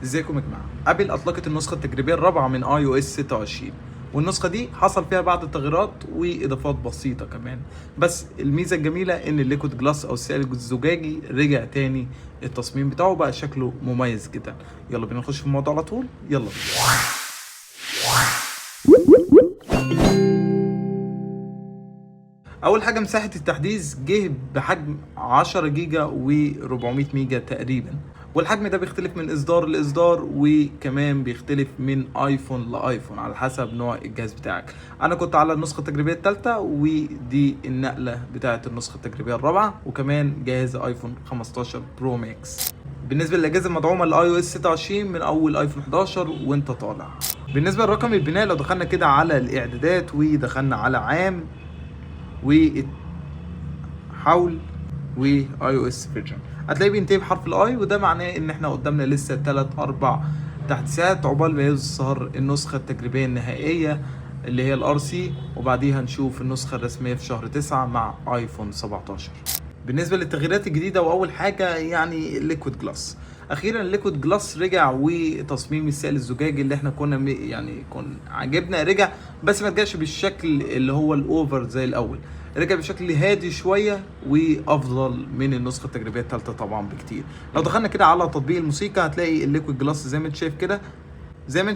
ازيكم يا جماعه؟ ابل اطلقت النسخه التجريبيه الرابعه من اي او اس 26، والنسخه دي حصل فيها بعض التغييرات واضافات بسيطه كمان. بس الميزه الجميله ان الليكويد جلاس او السائل الزجاجي رجع تاني، التصميم بتاعه بقى شكله مميز جدا. يلا بينا نخش في الموضوع على طول، يلا بينا. اول حاجه مساحه التحديث جه بحجم 10 جيجا و400 ميجا تقريبا، والحجم ده بيختلف من اصدار لاصدار، وكمان بيختلف من ايفون لايفون على حسب نوع الجهاز بتاعك. انا كنت على النسخه التجريبيه الثالثه، ودي النقله بتاعه النسخه التجريبيه الرابعه، وكمان جهاز ايفون 15 برو ماكس. بالنسبه للاجهزه المدعومه للاي او اس 26 من اول ايفون 11 وانت طالع. بالنسبه لرقم البناء، لو دخلنا كده على الاعدادات ودخلنا على عام وحول واي او اس فيرجن، هتلاقيه بينتهي بحرف الاي، وده معناه ان احنا قدامنا لسه 3-4 تحديثات عقبال ما يظهر النسخه التجريبيه النهائيه اللي هي الار سي، وبعديها نشوف النسخه الرسميه في شهر 9 مع ايفون 17. بالنسبه للتغييرات الجديده، واول حاجه يعني الليكويد جلاس. اخيرا الليكويد جلاس رجع، وتصميم السائل الزجاجي اللي احنا كنا كنا عجبنا رجع، بس ما رجعش بالشكل اللي هو الاوفر زي الاول، رجع بشكل هادي شويه وافضل من النسخه التجريبيه الثالثه طبعا بكتير. لو دخلنا كده على تطبيق الموسيقى هتلاقي الليكويد جلاس زي ما انت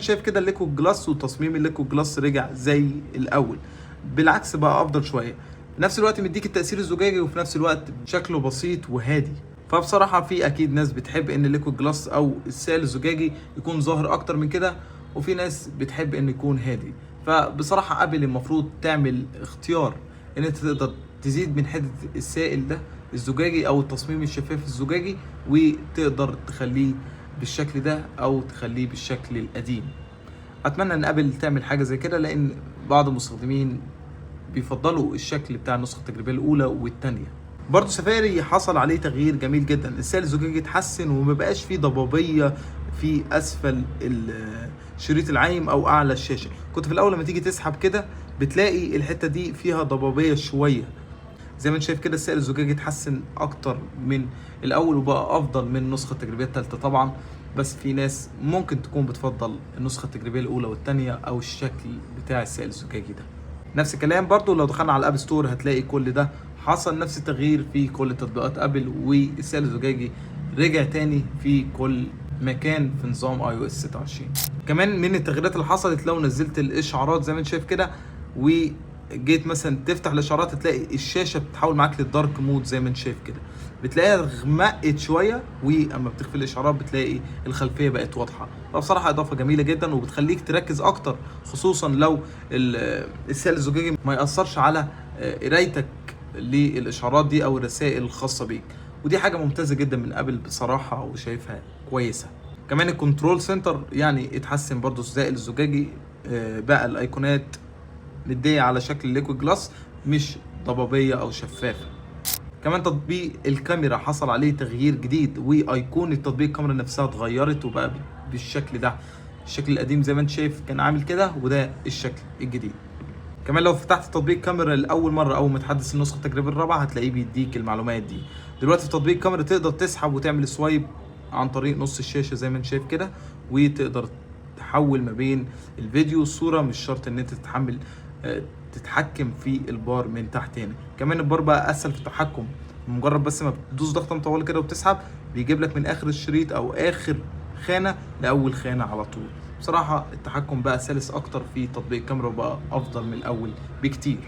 شايف كده، الليكويد جلاس وتصميم الليكويد جلاس رجع زي الاول، بالعكس بقى افضل شويه، في نفس الوقت مديك التاثير الزجاجي وفي نفس الوقت شكله بسيط وهادي. فبصراحه في اكيد ناس بتحب ان الليكويد جلاس او السائل الزجاجي يكون ظاهر اكتر من كده، وفي ناس بتحب انه يكون هادي. فبصراحه ابل المفروض تعمل اختيار ان انت تقدر تزيد من حده السائل ده الزجاجي او التصميم الشفاف الزجاجي، وتقدر تخليه بالشكل ده او تخليه بالشكل القديم. اتمنى ان ابل تعمل حاجه زي كده، لان بعض المستخدمين بيفضلوا الشكل بتاع النسخه التجريبيه الاولى والثانيه. برضه سفاري حصل عليه تغيير جميل جدا، السائل الزجاجي اتحسن ومبقاش فيه ضبابيه في اسفل شريط العايم او اعلى الشاشه. كنت في الاول لما تيجي تسحب كده بتلاقي الحته دي فيها ضبابيه شويه. زي ما انت شايف كده السائل الزجاجي اتحسن اكتر من الاول وبقى افضل من النسخه التجريبيه الثالثه طبعا، بس في ناس ممكن تكون بتفضل النسخه التجريبيه الاولى والثانيه او الشكل بتاع السائل الزجاجي ده. نفس الكلام برضو لو دخلنا على الاب ستور هتلاقي كل ده حصل نفس التغيير في كل تطبيقات ابل، والسائل الزجاجي رجع تاني في كل مكان في نظام اي او اس 26. كمان من التغييرات اللي حصلت، لو نزلت الاشعارات زي ما انت شايف كده وجيت مثلا تفتح الاشعارات هتلاقي الشاشه بتتحول معاك للدارك مود زي ما انت شايف كده، بتلاقيها غمقت شويه، واما بتخفي الاشعارات بتلاقي الخلفيه بقت واضحه. فبصراحه اضافه جميله جدا وبتخليك تركز اكتر، خصوصا لو السائل الزجاجي ما ياثرش على قرايتك للاشعارات دي او الرسائل الخاصه بيك، ودي حاجه ممتازه جدا من ابل بصراحه وشايفها كويسه. كمان الكنترول سنتر يعني اتحسن برضو، السائل الزجاجي بقى الايقونات مديه على شكل ليكويد جلاس مش ضبابيه او شفافه. كمان تطبيق الكاميرا حصل عليه تغيير جديد، وايقونه تطبيق الكاميرا نفسها اتغيرت وبقى بالشكل ده. الشكل القديم زي ما انت شايف كان عامل كده، وده الشكل الجديد. كمان لو فتحت تطبيق الكاميرا لاول مره اول ما تحدث النسخه التجريبيه الرابعه هتلاقيه بيديك المعلومات دي. دلوقتي في تطبيق الكاميرا تقدر تسحب وتعمل سوايب عن طريق نص الشاشه زي ما انت شايف كده، وتقدر تحول ما بين الفيديو والصوره، مش شرط ان انت تتحكم في البار من تحت هنا. كمان البار بقى اسهل في التحكم، مجرد بس ما بتدوس ضغطه مطوله كده وبتسحب بيجيب لك من اخر الشريط او اخر خانه لاول خانه على طول. بصراحه التحكم بقى سلس اكتر في تطبيق الكاميرا وبقى افضل من الاول بكتير.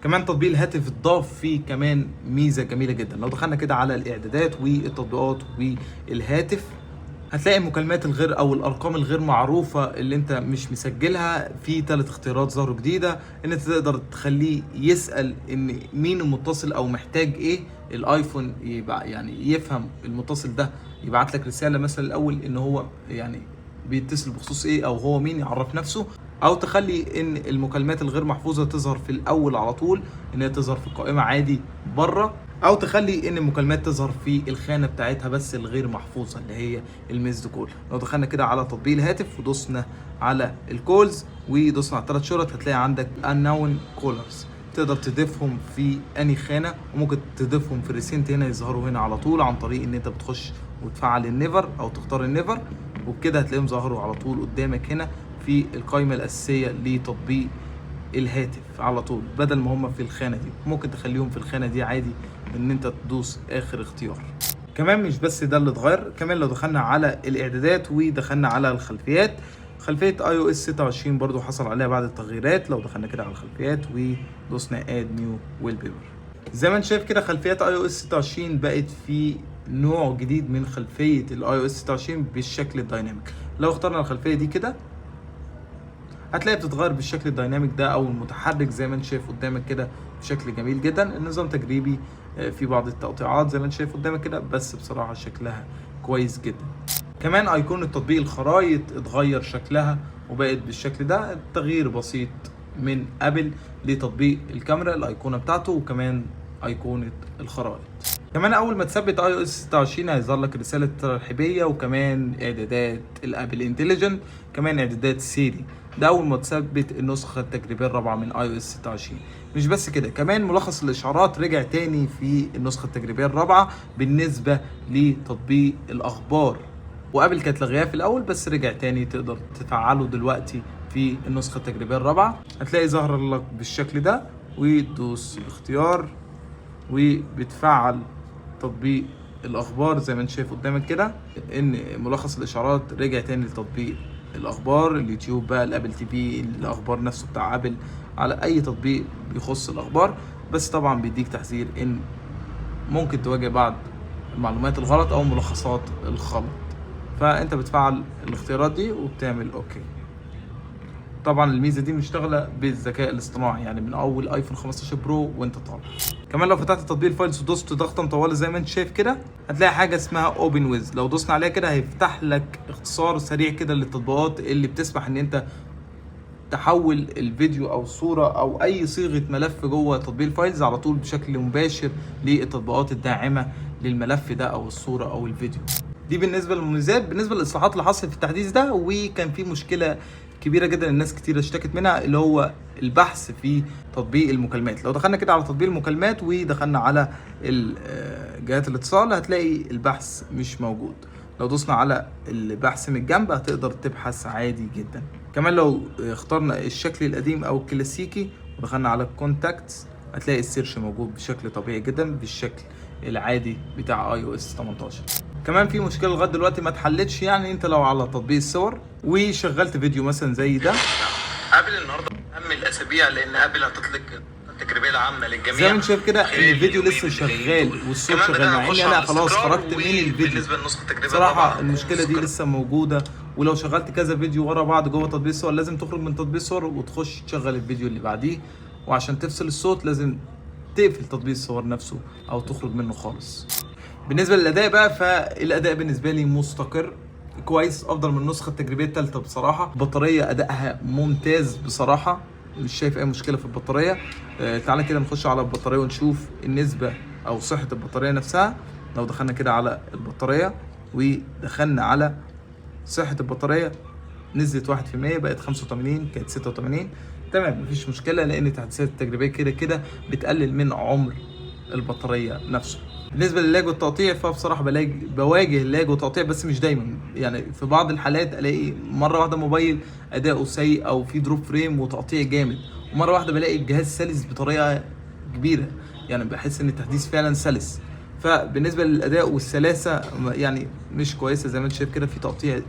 كمان تطبيق الهاتف اتضاف فيه كمان ميزه جميله جدا. لو دخلنا كده على الاعدادات والتطبيقات والهاتف هتلاقي المكالمات الغير او الارقام الغير معروفه اللي انت مش مسجلها، في 3 اختيارات ظهروا جديده ان انت تقدر تخليه يسال ان مين المتصل او محتاج ايه. الايفون يبقى يعني يفهم المتصل ده يبعت لك رساله مثلا الاول ان هو يعني بيتصل بخصوص ايه او هو مين، يعرف نفسه، او تخلي ان المكالمات الغير محفوظه تظهر في الاول على طول، ان هي تظهر في القائمه عادي بره، او تخلي ان المكالمات تظهر في الخانه بتاعتها بس الغير محفوظه اللي هي الميسد كول. لو دخلنا كده على تطبيق الهاتف ودوسنا على الكولز ودوسنا على 3 شرط هتلاقي عندك unknown callers، تقدر تضيفهم في اني خانه، وممكن تضيفهم في الريسنت هنا يظهروا هنا على طول عن طريق ان انت بتخش وتفعل النيفر او تختار النيفر، وبكده هتلاقيهم ظهروا على طول قدامك هنا في القائمة الأساسية لتطبيق الهاتف على طول، بدل ما هم في الخانة دي. ممكن تخليهم في الخانة دي عادي ان انت تدوس اخر اختيار. كمان مش بس ده اللي اتغير، كمان لو دخلنا على الاعدادات ودخلنا على الخلفيات، خلفية iOS 26 برضو حصل عليها بعض التغييرات. لو دخلنا كده على الخلفيات ودوسنا add new wallpaper، زي ما انت شايف كده خلفيات iOS 26 بقت في نوع جديد من خلفية iOS 26 بالشكل الدايناميك. لو اخترنا الخلفية دي كده هتلاقي بتتغير بالشكل الدايناميك ده او المتحرك زي ما انت شايف قدامك كده بشكل جميل جدا. النظام تجريبي في بعض التقطيعات زي ما انت شايف قدامك كده، بس بصراحة شكلها كويس جدا. كمان ايقونة تطبيق الخرائط اتغير شكلها وبقت بالشكل ده، تغيير بسيط من ابل لتطبيق الكاميرا الايقونة بتاعته، وكمان ايقونة الخرائط. كمان اول ما تثبت iOS 26 هيظهر لك رسالة ترحيبية، وكمان اعدادات الابل انتليجنت، كمان اعدادات سيري. ده اول ما تثبت النسخة التجريبية الرابعة من iOS 26. مش بس كده، كمان ملخص الاشعارات رجع تاني في النسخة التجريبية الرابعة بالنسبة لتطبيق الاخبار، وابل كانت لغياه في الاول بس رجع تاني تقدر تفعله دلوقتي في النسخة التجريبية الرابعة. هتلاقي ظهر لك بالشكل ده وتدوس الاختيار وبتفعل تطبيق الاخبار زي ما انت شايف قدامك كده، ان ملخص الاشعارات رجع تاني لتطبيق الاخبار. اليوتيوب بقى، الابل تي في، الاخبار نفسه بتاع ابل، على اي تطبيق بيخص الاخبار. بس طبعا بيديك تحذير ان ممكن تواجه بعض المعلومات الغلط او ملخصات الغلط، فانت بتفعل الاختيارات دي وبتعمل اوكي. طبعا الميزه دي مشتغله بالذكاء الاصطناعي، يعني من اول ايفون 15 برو وانت طالع. كمان لو فتحت تطبيق الفايلز ودوست ضغطه مطوله زي ما انت شايف كده هتلاقي حاجه اسمها اوبن ويز. لو دوسنا عليها كده هيفتح لك اختصار سريع كده للتطبيقات اللي بتسمح ان انت تحول الفيديو او الصوره او اي صيغه ملف جوه تطبيق الفايلز على طول بشكل مباشر للتطبيقات الداعمه للملف ده او الصوره او الفيديو. دي بالنسبه للمميزات. بالنسبه للاصلاحات اللي حصلت في التحديث ده، وكان في مشكله كبيره جدا الناس كتير اشتكت منها، اللي هو البحث في تطبيق المكالمات. لو دخلنا كده على تطبيق المكالمات ودخلنا على جهات الاتصال هتلاقي البحث مش موجود. لو دوسنا على البحث من الجنب هتقدر تبحث عادي جدا. كمان لو اخترنا الشكل القديم او الكلاسيكي ودخلنا على الكونتاكتس هتلاقي السيرش موجود بشكل طبيعي جدا بالشكل العادي بتاع iOS 18. كمان في مشكله لغايه دلوقتي ما اتحلتش، يعني انت لو على تطبيق الصور وشغلت فيديو مثلا زي ده، ابل النهارده اهم الاسابيع لان ابل هتطلق التجربه العامه للجميع. زي ما انت شايف كده ان الفيديو لسه شغال والصوت شغال، مع اني انا خلاص خرجت من الفيديو. بالنسبه لنسخه التجربه صراحه المشكله دي لسه موجوده، ولو شغلت كذا فيديو ورا بعض جوه تطبيق الصور لازم تخرج من تطبيق الصور وتخش تشغل الفيديو اللي بعديه، وعشان تفصل الصوت لازم تقفل تطبيق الصور نفسه او تخرج منه خالص. بالنسبه للاداء بقى، فالاداء بالنسبه لي مستقر كويس، افضل من النسخه التجريبيه الثالثه بصراحه. البطاريه ادائها ممتاز بصراحه، مش شايف اي مشكله في البطاريه. تعالى كده نخش على البطاريه ونشوف النسبه او صحه البطاريه نفسها. لو دخلنا كده على البطاريه ودخلنا على صحه البطاريه نزلت 1%، بقت 85، كانت 86. تمام، مفيش مشكله لان التحديثات التجريبيه كده كده بتقلل من عمر البطاريه نفسه. بالنسبه للاج والتقطيع فبصراحه بواجه لاج وتقطيع، بس مش دايما، يعني في بعض الحالات الاقي مره واحده موبايل اداؤه سيء او في دروب فريم وتقطيع جامد، ومره واحده بلاقي الجهاز سلس بطريقه كبيره، يعني بحس ان التحديث فعلا سلس. فبالنسبه للاداء والسلاسه يعني مش كويسه، زي ما انت شايف كده في تقطيع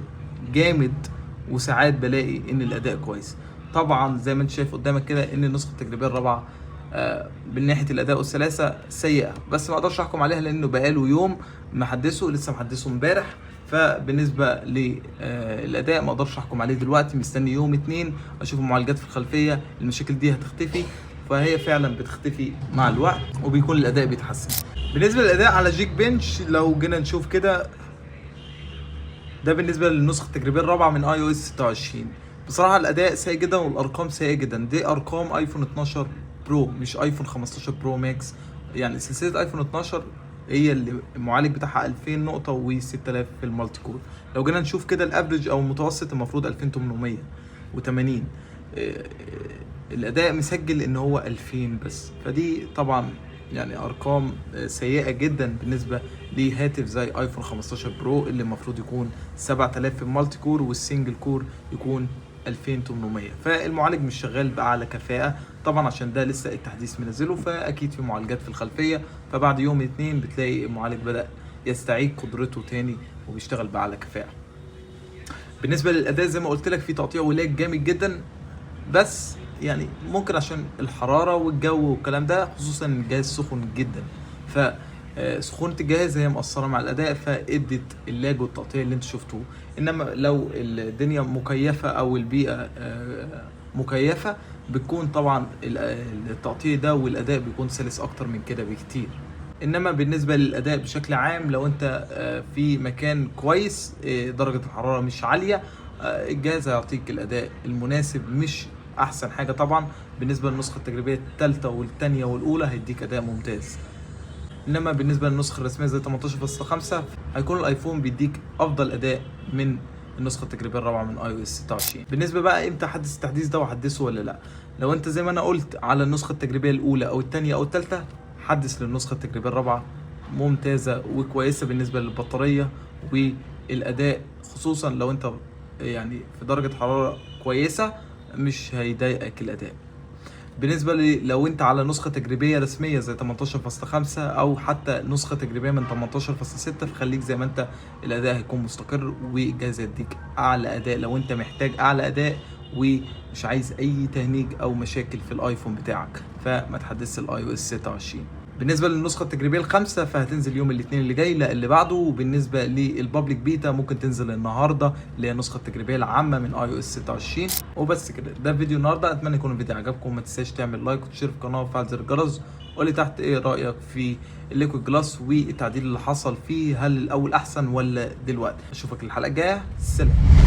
جامد، وساعات بلاقي ان الاداء كويس. طبعا زي ما انت شايف قدامك كده ان النسخه التجريبيه الرابعه من ناحيه الاداء والسلاسه سيئه، بس ما اقدرش احكم عليها لانه بقاله يوم محدثه، لسه محدثه امبارح. فبالنسبه للاداء ما اقدرش احكم عليه دلوقتي، مستني يوم 2 اشوف المعالجات في الخلفيه، المشاكل دي هتختفي، فهي فعلا بتختفي مع الوقت وبيكون الاداء بيتحسن. بالنسبه للاداء على جيك بنش، لو جينا نشوف كده، ده بالنسبه للنسخه التجريبيه الرابعه من iOS 26. بصراحه الاداء سيء جدا والارقام سيئه جدا. دي ارقام ايفون 12 برو مش ايفون 15 برو ماكس، يعني سلسله ايفون 12 هي اللي المعالج بتاعها 2000 نقطه و6000 في المالتي كور. لو جينا نشوف كده الافريج او المتوسط المفروض 2880. الاداء مسجل ان هو 2000 بس، فدي طبعا يعني ارقام سيئه جدا بالنسبه لهاتف زي ايفون 15 برو اللي المفروض يكون 7000 في المالتي كور والسنجل كور يكون 2800. فالمعالج مش شغال باعلى كفاءه طبعا عشان ده لسه التحديث منزله، فاكيد في معالجات في الخلفيه، فبعد يوم 2 بتلاقي المعالج بدا يستعيد قدرته تاني وبيشتغل باعلى كفاءه. بالنسبه للاداء زي ما قلت لك في تقطيع ولاج جامد جدا، بس يعني ممكن عشان الحراره والجو والكلام ده، خصوصا ان الجهاز سخن جدا، ف سخونة الجهاز هي مأثرة مع الأداء فادت اللاج والتقطيع اللي انت شفتوه. انما لو الدنيا مكيفة او البيئة مكيفة بتكون طبعا التقطيع ده والأداء بيكون سلس اكتر من كده بكتير. انما بالنسبة للأداء بشكل عام لو انت في مكان كويس درجة الحرارة مش عالية، الجهاز هيعطيك الأداء المناسب، مش احسن حاجة طبعا. بالنسبة للنسخة التجريبية الثالثة والثانية والأولى هيديك أداء ممتاز. انما بالنسبه للنسخه الرسميه زي 18.5 هيكون الايفون بيديك افضل اداء من النسخه التجريبيه الرابعه من iOS 26. بالنسبه بقى امتى احدث التحديث ده وحدثه ولا لا، لو انت زي ما انا قلت على النسخه التجريبيه الاولى او الثانيه او الثالثه، حدث للنسخه التجريبيه الرابعه، ممتازه وكويسه بالنسبه للبطاريه والاداء، خصوصا لو انت يعني في درجه حراره كويسه مش هيضايقك الاداء. بالنسبة لو انت على نسخة تجريبية رسمية زي 18.5 او حتى نسخة تجريبية من 18.6 فخليك زي ما انت، الاداء هيكون مستقر والجهاز هيديك اعلى اداء لو انت محتاج اعلى اداء ومش عايز اي تهنيج او مشاكل في الايفون بتاعك، فما تحدثش iOS 26. بالنسبه للنسخه التجريبيه الخامسه فهتنزل يوم الاثنين اللي جاي لا اللي بعده، وبالنسبه للبابليك بيتا ممكن تنزل النهارده اللي هي النسخه التجريبيه العامه من iOS 26. وبس كده، ده فيديو النهارده، اتمنى يكون الفيديو عجبكم. ما تنساش تعمل لايك وتشترك في القناه وتفعل زر الجرس، قولي تحت ايه رايك في الليكويد جلاس والتعديل اللي حصل فيه، هل الاول احسن ولا دلوقتي. اشوفك الحلقه الجايه، سلام.